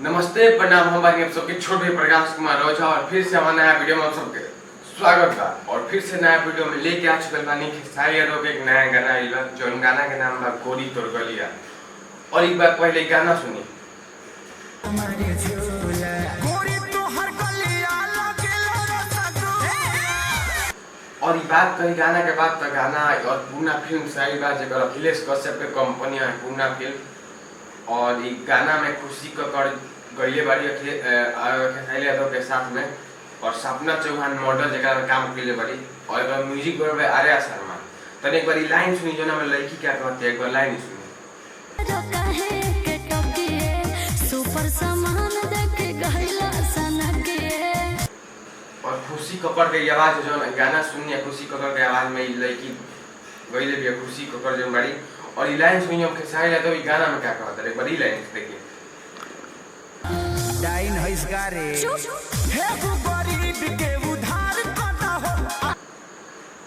नमस्ते प्रणाम, हमारे आप सबके छोटे प्रकाश कुमार रोजा और फिर से हमारा नया वीडियो में आप सबके स्वागत था। और फिर से नया वीडियो में लेके आ चुकल बानी खेसारी यादव के एक नया गाना आइल बा, जौन गाना के नाम बा गोरी तोर गलिया। और एक बार पहले गाना सुनी। और ये बात कही गाना के बाद तो गाना और पूना फिल्म से आई बा, जेकर अखिलेश कश्यप के कंपनी है पूना फिल्म। और ये गाना में खुशी कक्कड़ गईले बाड़ी खेसारी यादव के साथ में, और सपना चौहान मॉडल जगह में काम कर बड़ी। और एक म्यूजिक पर आर्या शर्मा। तो एक बार लाइन सुनी जो ना मैं लड़की क्या कहती है, एक बार लाइन सुनी। और खुशी कक्कड़ के आवाज जो गाना सुनी है, खुशी कक्कड़ के आवाज में लड़की गईले भी खुशी कक्कड़ जो बड़ी। और ये लाइन सुनी हम खेसारी यादव ये गाना में क्या कहता है, एक बार लाइन देखिए। डाइन हइसगारे हे गरीब के उधार करता हो।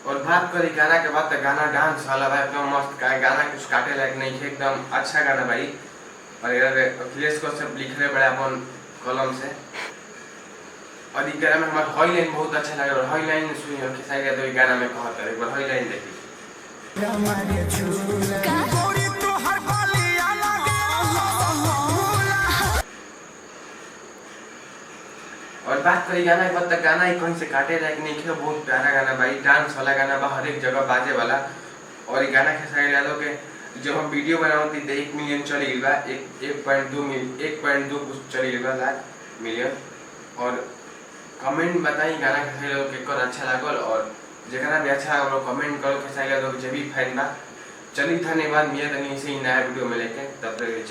और बात करी गाना के बाद तो गाना डांस वाला भाई एकदम मस्त गाना, कुछ काटे लायक नहीं है, एकदम अच्छा गाना भाई। और अखिलेश कश्यप लिख रहे बड़े अपन कलम से। और ये गाना में हमारा हॉई लाइन बहुत अच्छा लगा। और हॉई लाइन सुनी हम खेसारी यादव ये गाना में कहता है, एक बार हॉई लाइन देखिए। और बात करी गाना के बाद तक गाना ही कहीं से काटे लायक नहीं है, बहुत प्यारा गाना भाई, डांस वाला गाना बा, हर एक जगह बाजे वाला। और ये गाना खेसारी यादव के जब हम वीडियो बनाओ थी 1 मिलियन चली गई बा, 1.2 कुछ चली गई बा लाख मिलियन। और कमेंट बताई गाना खेसारी यादव के कर अच्छा लागल, और जरा भी अच्छा लगा कमेंट करो। खेसारी यादव के जो भी फैन बा चली धन्यवाद, मिया तनी से नया वीडियो में लेके तब तक।